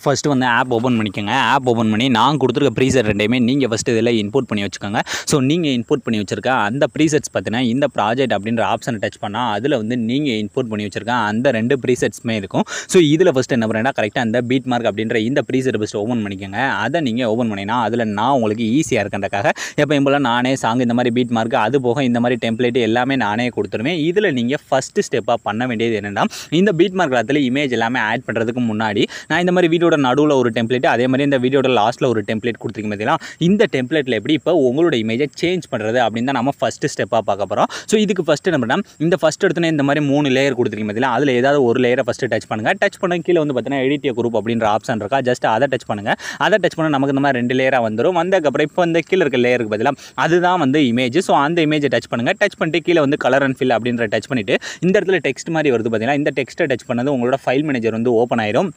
First வந்து app open பண்ணிக்கோங்க. App open பண்ணி நான் கொடுத்துருக்க ப்ரீசெட் ரெண்டையுமே நீங்கள் ஃபஸ்ட்டு இதில் இன்புட் பண்ணி வச்சுக்கோங்க. ஸோ நீங்கள் இன்புட் பண்ணி வச்சுருக்க அந்த ப்ரீசெட்ஸ் பார்த்தீங்கன்னா இந்த ப்ராஜெக்ட் அப்படின்ற ஆப்ஷனை டச் பண்ணால் அதில் வந்து நீங்கள் இன்புட் பண்ணி வச்சுருக்க அந்த 2 ப்ரீசெட்ஸுமே இருக்கும். ஸோ இதில் ஃபஸ்ட்டு என்ன பண்ணுறேன்னா கரெக்டாக அந்த பீட் மார்க் அப்படின்ற இந்த ப்ரீசெட் ஃபஸ்ட்டு ஓப்பன் பண்ணிக்கோங்க. அதை நீங்கள் ஓப்பன் பண்ணிங்கன்னா அதில் நான் உங்களுக்கு ஈஸியாக இருக்கின்றக்காக எப்போயும் போல் நானே சாங் இந்த மாதிரி பீட் மார்க் அது போக இந்த மாதிரி டெம்ப்ளேட் எல்லாமே நானே கொடுத்துருவேன். இதில் நீங்கள் ஃபஸ்ட்டு ஸ்டெப்பாக பண்ண வேண்டியது என்னென்னா இந்த பீட் மார்க் அதில் இமேஜ் எல்லாமே ஆட் பண்ணுறதுக்கு முன்னாடி நான் இந்த மாதிரி வீடியோட நடுவில் ஒரு டெம்ப்ளேட் அதே மாதிரி இந்த வீடியோட லாஸ்ட்டில் ஒரு டெம்ப்ளேட் கொடுத்துருக்கீங்க பார்த்தீங்கன்னா இந்த டெம்ப்ளேட்டில் எப்படி இப்போ உங்களோட இமேஜை சேஞ்ச் பண்ணுறது அப்படின்னு தான் நம்ம ஃபஸ்ட்டு ஸ்டெப்பாக பார்க்க போகிறோம். ஸோ இதுக்கு ஃபஸ்ட்டு என்ன பண்ணால் இந்த ஃபஸ்ட் எடுத்துனே இந்த மாதிரி 3 லேயர் கொடுத்துருக்கீங்க பார்த்தீங்கன்னா அதில் ஏதாவது ஒரு லேயரை ஃபஸ்ட்டு டச் பண்ணுங்கள். டச் பண்ண கீழே வந்து பார்த்தீங்கன்னா எடிட் குரூப் அப்படின்ற ஆப்ஷன் இருக்கா, ஜஸ்ட் அதை டச் பண்ணுங்கள். அதை டச் பண்ண நமக்கு இந்த மாதிரி 2 லேயராக வந்துடும். வந்ததுக்கப்புறம் இப்போ இந்த கீழே இருக்க லேயருக்கு பதிலாக அதுதான் வந்து இமேஜ். ஸோ அந்த இமேஜை டச் பண்ணுங்கள். டச் பண்ணிட்டு கீழே வந்து கலர் அண்ட் ஃபில் அப்படின்ற டச் பண்ணிவிட்டு இந்த இடத்துல டெக்ஸ்ட் மாதிரி வருது பார்த்தீங்கன்னா இந்த டெக்ஸ்ட்டை டச் பண்ணது உங்களோட ஃபைல் மேனேஜர் வந்து ஓப்பன் ஆயிடும்.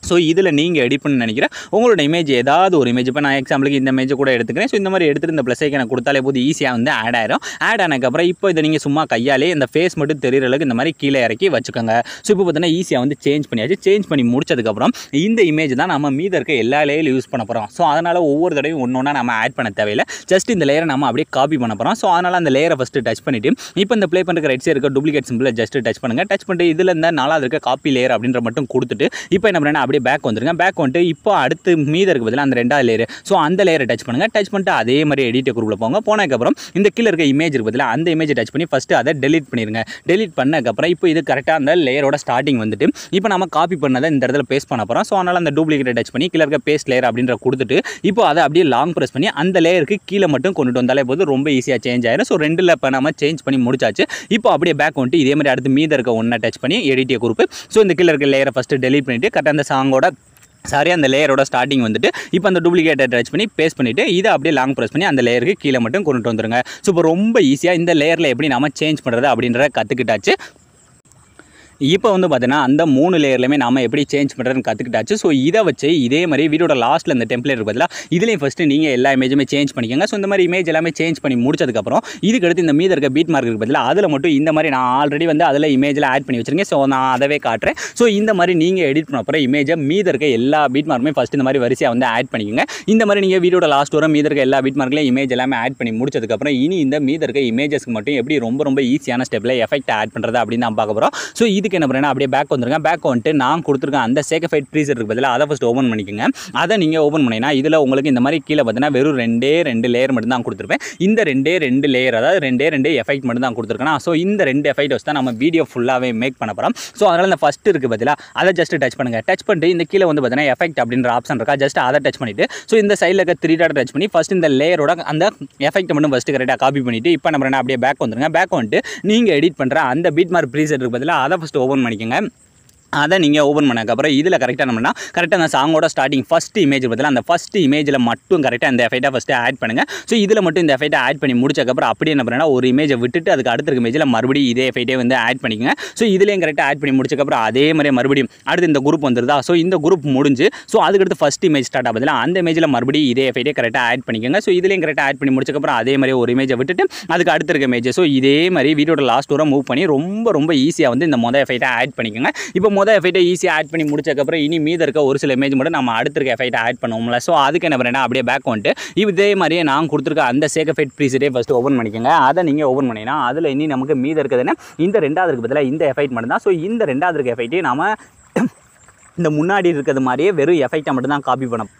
ஸோ இதில் நீங்கள் எடிட் பண்ணி நினைக்கிறேன் உங்களோட இமேஜ் ஏதாவது ஒரு இமேஜ் இப்போ நான் எக்ஸாம்பிளுக்கு இந்த இமேஜை கூட எடுத்துக்கிறேன். ஸோ இந்த மாதிரி எடுத்துகிட்டு இந்த ப்ளஸ் ஐக்கனை கொடுத்தாலே போது ஈஸியாக வந்து ஆட் ஆயிரும். ஆட் ஆனதுக்கப்புறம் இப்போ இதை நீங்கள் சும்மா கையாலே இந்த ஃபேஸ் மட்டும் தெரிகிற அளவுக்கு இந்த மாதிரி கீழே இறக்கி வச்சுக்கோங்க. ஸோ இப்போ பார்த்தீங்கன்னா ஈஸியாக வந்து சேஞ்ச் பண்ணியாச்சு. சேஞ்ச் பண்ணி முடிச்சதுக்கப்புறம் இந்த இமேஜ் தான் நம்ம மீத இருக்க எல்லா லேயரும் யூஸ் பண்ண போகிறோம். ஸோ அதனால் ஒவ்வொரு தடவையும் ஒன்றா நம்ம ஆட் பண்ண தேவையில்லை. ஜஸ்ட் இந்த லேயரை நம்ம அப்படியே காப்பி பண்ண போகிறோம். ஸோ அதனால் அந்த லேயரை ஃபஸ்ட்டு டச் பண்ணிவிட்டு இப்போ இந்த ப்ளே பண்ணுற ரைட் சைடு இருக்க டூப்ளிகேட் சிம்பிளை ஜஸ்ட் டச் பண்ணுங்கள். டச் பண்ணிட்டு இதில் இந்த 4வது இருக்க காப்பி லேயர் அப்படின்ற மட்டும் கொடுத்துட்டு இப்போ என்ன பண்ணுறேன்னா அப்படியே பேக் வந்துருங்க. பேக் வந்துட்டு இப்போ அடுத்து மீத இருக்கு பதிலாக அந்த 2வது லேயர். ஸோ அந்த லேயரை டச் பண்ணுங்கள். டச் பண்ணிட்டு அதே மாதிரி எடிட் குரூப்பில் போங்க. போனதுக்கப்புறம் இந்த கீழே இருக்க இமேஜ் இருக்கு பதிலாக அந்த இமேஜை டச் பண்ணி ஃபஸ்ட்டு அதை டெலிட் பண்ணிடுங்க. டெலிட் பண்ணதுக்கப்புறம் இப்போ இது கரெக்டாக அந்த லேயரோட ஸ்டார்டிங் வந்துட்டு இப்போ நம்ம காப்பி பண்ணதை இந்த இடத்துல பேஸ்ட் பண்ண போகிறோம். ஸோ அதனால் அந்த டூப்ளிகேட்டை டச் பண்ணி கீழே இருக்க பேஸ்ட் லேயர் அப்படின்ற கொடுத்துட்டு இப்போ அதை அப்படியே லாங் ப்ரெஸ் பண்ணி அந்த லேயருக்கு கீழே மட்டும் கொண்டுட்டு வந்தாலே போது ரொம்ப ஈஸியாக சேஞ்ச் ஆயிடும். ஸோ 2ல் இப்போ நம்ம சேஞ்ச் பண்ணி முடிச்சாச்சு. இப்போ அப்படியே பேக் வந்துட்டு இதே மாதிரி அடுத்து மீத இருக்க ஒன்றை டச் பண்ணி எடிட் குரூப். ஸோ இந்த கீழே இருக்க லேயரை ஃபஸ்ட்டு டெலிட் பண்ணிவிட்டு கரெக்டாக அந்த சாங்கோட அந்த லேயரோட ஸ்டார்டிங் வந்துட்டு இப்போ அந்த டூப்ளிகேட்டை டச் பண்ணி பேஸ்ட் பண்ணிவிட்டு இதை அப்படியே லாங் ப்ரெஸ் பண்ணி அந்த லேயருக்கு கீழே மட்டும் கொண்டுட்டு வந்துருங்க. ஸோ இப்போ ரொம்ப ஈஸியாக இந்த லேயரில் எப்படி நம்ம சேஞ்ச் பண்ணுறது அப்படின்றத கற்றுக்கிட்டாச்சு. இப்போ வந்து பார்த்தீங்கன்னா அந்த 3 லேயர்லையுமே நம்ம எப்படி சேஞ்ச் பண்ணுறதுன்னு கற்றுக்கிட்டாச்சு. ஸோ இதை வச்சு இதே மாதிரி வீடியோட லாஸ்ட்டில் இந்த டெம்ப்ளேட் பதிலாக இதுலேயும் ஃபஸ்ட்டு நீங்கள் எல்லா இமேஜுமே சேஞ்ச் பண்ணிக்கோங்க. ஸோ இந்த மாதிரி இமேஜ் எல்லாமே சேஞ்ச் பண்ணி முடிச்சதுக்கப்புறம் இதுக்கு அடுத்து இந்த மீத இருக்க பீட் மார்க் பதிலாக அதில் மட்டும் இந்த மாதிரி நான் ஆல்ரெடி வந்து அதில் இமேஜில் ஆட் பண்ணி வச்சுருக்கேன். ஸோ நான் அதவே காட்டுறேன். ஸோ இந்த மாதிரி நீங்கள் எடிட் பண்ண அப்புறம் இமேஜை மீத இருக்க எல்லா பீட் மார்க்குமே ஃபஸ்ட்டு இந்த மாதிரி வரிசையாக வந்து ஆட் பண்ணிக்கோங்க. இந்த மாதிரி நீங்கள் வீடியோட லாஸ்ட் வர மீத இருக்க எல்லா பீட் மார்க்லையும் இமேஜ் எல்லாமே ஆட் பண்ணி முடிச்சதுக்கப்புறம் இனி இந்த மீத இருக்க இமேஜஸ்க்கு மட்டும் எப்படி ரொம்ப ஈஸியான ஸ்டெப்பில் எஃபெக்ட் ஆட் பண்ணுறது அப்படின்னு நான் பார்க்க போகிறோம். ஸோ இதுக்கு என்ன பண்ணுறேன்னா அப்படியே பேக் வந்துருங்க. பேக் வந்துட்டு நான் கொடுத்துருக்கேன் அந்த சேகஃபைட் ப்ரீசெட் இருக்கு பதிலாக அதை ஃபஸ்ட் ஓப்பன் பண்ணிக்கோங்க. அதை நீங்கள் ஓப்பன் பண்ணிங்கன்னா இதில் உங்களுக்கு இந்த மாதிரி கீழே பார்த்தீங்கன்னா வெறும் 2 லேயர் மட்டும் தான் கொடுத்துருப்பேன். இந்த 2 லேயர் அதாவது 2 எஃபெக்ட் மட்டும் தான் கொடுத்துருக்கேன். ஸோ இந்த 2 எஃபெக்ட் வச்சு தான் நம்ம வீடியோ ஃபுல்லாகவே மேக் பண்ண போகிறோம். ஸோ அதனால் இந்த ஃபஸ்ட்டு இருக்குது பதிலாக அதை ஜஸ்ட் டச் பண்ணுங்கள். டச் பண்ணிட்டு இந்த கீழே வந்து பார்த்தீங்கன்னா எஃபெக்ட் அப்படின்ற ஆப்ஷன் இருக்கா, ஜஸ்ட் அதை டச் பண்ணிவிட்டு ஸோ இந்த சைடில் இருக்க 3 டாட் டச் பண்ணி ஃபஸ்ட் இந்த லேயரோட அந்த எஃபெக்ட் மட்டும் ஃபஸ்ட்டு கரெக்டாக காப்பி பண்ணிவிட்டு இப்போ நம்ம அப்படியே பேக் வந்துருங்க. பேக் வந்துட்டு நீங்கள் எடிட் பண்ணுற அந்த பீட் மார்க் ப்ரீசெட் இருக்கு பதிலாக அதை ஃபஸ்ட்டு ஓப்பன் பண்ணிக்கோங்க. அதை நீங்கள் ஓப்பன் பண்ணதுக்கப்புறம் இதில் கரெக்டாக நம்மனா கரெக்டாக அந்த சாங்கோட ஸ்டார்டிங் ஃபஸ்ட்டு இமேஜ் பதிலாக அந்த ஃபஸ்ட்டு இமேஜில் மட்டும் கரெக்டாக இந்த எஃபெக்டாக ஃபஸ்ட்டு ஆட் பண்ணுங்கள். ஸோ இதில் மட்டும் இந்த எஃபெக்ட்டை ஆட் பண்ணி முடிச்சக்கப்புறம் அப்படியே என்ன பண்ணுன்னா ஒரு இமேஜை விட்டுட்டு அதுக்கு அடுத்த இமேஜில் மறுபடியும் இதே எஃபெக்ட்டே வந்து ஆட் பண்ணிக்கோங்க. ஸோ இதுலேயும் கரெக்டாக ஆட் பண்ணி முடிச்சக்கப்புறம் அதே மாதிரி மறுபடியும் அடுத்து இந்த குரூப் வந்துருதா. ஸோ இந்த குரூப் முடிஞ்சு ஸோ அதுக்கடுத்து ஃபஸ்ட் இமேஜ் ஸ்டார்ட் ஆகுதுல அந்த இமேஜில் மறுபடியும் இதே எஃபெக்ட்டே கரெக்டாக ஆட் பண்ணிக்கோங்க. ஸோ இதுலேயும் கரெக்டாக ஆட் பண்ணி முடிச்சக்கப்புறம் அதே மாதிரி ஒரு இமேஜை விட்டுட்டு அதுக்கு அடுத்த இருக்க இமேஜ் ஸோ இதே மாதிரி வீடியோட லாஸ்ட் வர மூவ் பண்ணி ரொம்ப ஈஸியாக வந்து இந்த மொதல் எஃபெக்ட்டை ஆட் பண்ணிக்கோங்க. இப்போ மொதல் எஃபெக்ட்டை ஈஸியாக ஆட் பண்ணி முடிச்சதுக்கப்புறம் இனி மீத இருக்க ஒரு சில இமேஜ் மட்டும் நம்ம அடுத்த இருக்க எஃபெக்ட் ஆட் பண்ணுவோம்ல. ஸோ அதுக்கு என்ன பண்ணுறேன்னா அப்படியே பேக் வந்துட்டு இதே மாதிரியே நான் கொடுத்துருக்க அந்த சேகஃபைட் ப்ரீசெட்டே ஃபஸ்ட்டு ஓப்பன் பண்ணிக்கோங்க. அதை நீங்கள் ஓப்பன் பண்ணிங்கன்னா அதில் இனி நமக்கு மீத இருக்கிறதுனா இந்த 2வது இருக்கு பதிலாக இந்த எஃபெக்ட் மட்டும் தான். ஸோ இந்த 2வது இருக்க எஃபெக்ட்டே நம்ம இந்த முன்னாடி இருக்கிறது மாதிரியே வெறும் எஃபெக்ட்டை மட்டும் தான் காப்பி பண்ணோம்.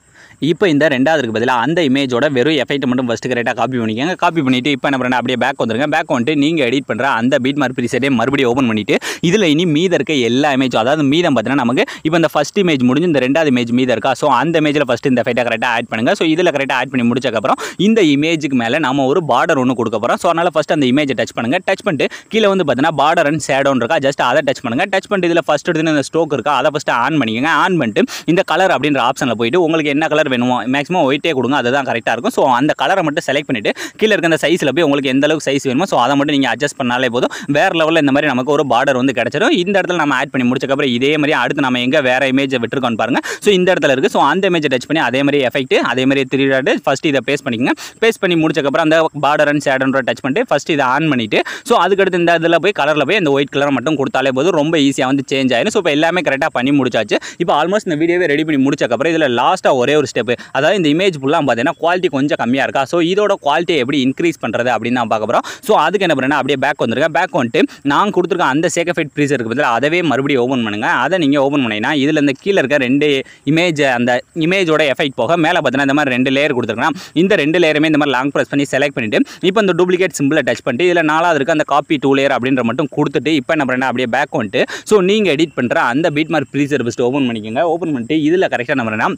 இப்போ இந்த 2வது பதிலாக அந்த இமேஜோட வெறும் எஃபெக்ட் மட்டும் ஃபஸ்ட்டு கரெக்டாக காப்பி பண்ணிக்கோங்க. காப்பி பண்ணிவிட்டு இப்போ என்ன பண்ணுறேன் அப்படியே பேக் வந்துருங்க. பேக் வந்துட்டு நீங்கள் எடிட் பண்ணுற அந்த பீட் மார்க் ப்ரீசெட்டே மறுபடியும் ஓப்பன் பண்ணிவிட்டு இதில் இனி மீத இருக்க எல்லா இமேஜும் அதாவது மீதம் பார்த்தீங்கன்னா நமக்கு இப்போ இந்த ஃபஸ்ட் இமேஜ் முடிஞ்சு இந்த 2வது இமேஜ் மீத இருக்கா. ஸோ அந்த இமேஜில் ஃபஸ்ட்டு இந்த எஃபெக்ட்டை கரெக்டாக ஆட் பண்ணுங்கள். ஸோ இதில் கரெக்டாக ஆட் பண்ணி முடிச்சக்கப்புறம் இந்த இமேஜுக்கு மேலே நம்ம ஒரு பார்டர் ஒன்று கொடுக்க போகிறோம். ஸோ அதனால் ஃபஸ்ட்டு அந்த இமேஜை டச் பண்ணுங்கள். டச் பண்ணிட்டு கீழே வந்து பார்த்தீங்கன்னா பார்டர் அண்ட் ஷேடோன்னு இருக்கா, ஜஸ்ட் அதை டச் பண்ணுங்கள். டச் பண்ணிட்டு இதில் ஃபஸ்ட் எடுத்து இந்த ஸ்ட்ரோக் இருக்கா அதை ஃபஸ்ட்டு ஆன் பண்ணிக்கோங்க. ஆன் பண்ணிட்டு இந்த கலர் அப்படின்ற ஆப்ஷனில் போயிட்டு உங்களுக்கு என்ன கலர் வேணுமோ மேக்ஸிமம் ஒயிட்டே கொடுங்க, அதுதான் கரெக்டாக இருக்கும். ஸோ அந்த கலரை மட்டும் செலக்ட் பண்ணிவிட்டு கீழே இருக்க அந்த சைஸில் போய் உங்களுக்கு எந்த அளவுக்கு சைஸ் வேணுமோ ஸோ அதை மட்டும் நீங்கள் அட்ஜஸ்ட் பண்ணாலே போதும். வேறு லெவலில் இந்த மாதிரி நமக்கு ஒரு பார்டர் வந்து கிடச்சிடும். இந்த இடத்துல நம்ம ஆட் பண்ணி முடிச்சக்கப்புறம் இதே மாதிரி அடுத்து நம்ம எங்கே வேறு இமேஜை விட்டுருக்கோன்னு பாருங்கள். ஸோ இந்த இடத்துல இருக்குது. ஸோ அந்த இமேஜை டச் பண்ணி அதே மாதிரி எஃபெக்ட் அதே மாதிரி 3 டாட் ஃபஸ்ட்டு இதை பேஸ்ட் பண்ணிக்கங்க. பேஸ்ட் பண்ணி முடிச்சக்கப்புறம் அந்த பார்டர் அண்ட் ஷேடோன்ற டச் பண்ணிட்டு ஃபஸ்ட்டு இதை ஆன் பண்ணிவிட்டு ஸோ அதுக்கடுத்து இந்த இதில் போய் கலரில் போய் இந்த ஒயிட் கலரை மட்டும் கொடுத்தாலே போதும், ரொம்ப ஈஸியாக வந்து சேஞ்ச் ஆயிடும். ஸோ இப்போ எல்லாமே கரெக்டாக பண்ணி முடிச்சாச்சு. இப்போ ஆல்மோஸ்ட் இந்த வீடியோவே ரெடி பண்ணி முடிச்சக்கப்புறம் இதில் லாஸ்ட்டாக ஒரே ஒரு ஸ்டெப், அதாவது இந்த இமேஜ் ஃபுல்லாக பார்த்தீங்கன்னா குவாலிட்டி கொஞ்சம் கம்மியாக இருக்கா. ஸோ இதோட குவாலிட்டியை எப்படி இன்க்ரீஸ் பண்ணுறது அப்படின்னு நான் பார்க்க போகிறோம். ஸோ அதுக்கு என்ன பண்ணுறேன்னா அப்படியே பேக் வந்துருக்கேன். பேக் வந்துட்டு நான் கொடுத்துருக்க அந்த சேகஃபைட் ப்ரீசர் இருக்குது பதில் அதவே மறுபடியும் ஓப்பன் பண்ணுங்கள். அதை நீங்கள் ஓப்பன் பண்ணிங்கன்னா இதில் இந்த கீழே இருக்க 2 இமேஜ் அந்த இமேஜோட எஃபெக்ட் போக மேலே பார்த்தீங்கன்னா இந்த மாதிரி 2 லேயர் கொடுத்துருக்கேன். இந்த 2 லேயருமே இந்த மாதிரி லாங் ப்ரெஸ் பண்ணி செலக்ட் பண்ணிவிட்டு இப்போ இந்த டூப்ளிகேட் சிம்பிளை டச் பண்ணிட்டு இதில் 4வது இருக்க அந்த காப்பி 2 லேயர் அப்படின்ற மட்டும் கொடுத்துட்டு இப்போ என்ன பண்ணுறேன்னா அப்படியே பேக் வந்துட்டு ஸோ நீங்கள் எடிட் பண்ணுற அந்த பீட் மார்க் ப்ரீசர் ஃபஸ்ட்டு ஓப்பன் பண்ணிக்கோங்க. ஓப்பன் பண்ணிட்டு இதில் கரெக்டாக என்ன பண்ணுறேன்னா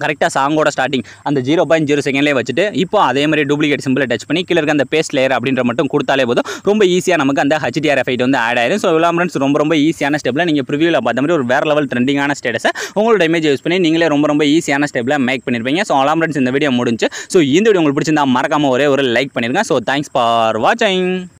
கரெக்டாக சாங்கோட ஸ்டார்டிங் அந்த 0.0 செகண்ட்லேயே வச்சுட்டு இப்போ அதே மாதிரி டூப்ளிகேட் சிம்பிளை டச் பண்ணி கீழே இருக்க அந்த பேஸ்ட் லேயர் அப்படின்ற மட்டும் கொடுத்தாலே போதும், ரொம்ப ஈஸியாக நமக்கு அந்த HDR எஃபெக்ட் வந்து ஆட் ஆயிடும். ஸோ இவ்வளோ ஃப்ரெண்ட்ஸ் ரொம்ப ஈஸியான ஸ்டெப்பில் நீங்கள் ப்ரிவியூவில் பார்த்த மாதிரி ஒரு வேறு லெவல் ட்ரெண்டிங்கான ஸ்டேட்டஸை உங்களோட இமேஜ் யூஸ் பண்ணி நீங்களே ரொம்ப ஈஸியான ஸ்டெப்பில் மேக் பண்ணியிருப்பீங்க. ஸோ அவ்வளோ ஃப்ரெண்ட்ஸ் இந்த வீடியோ முடிஞ்சு. ஸோ இந்த வீடியோ உங்களுக்கு பிடிச்சிருந்தா மறக்காமல் ஒரே ஒரு லைக் பண்ணிருங்க. ஸோ தேங்க்ஸ் ஃபார் வாட்சிங்.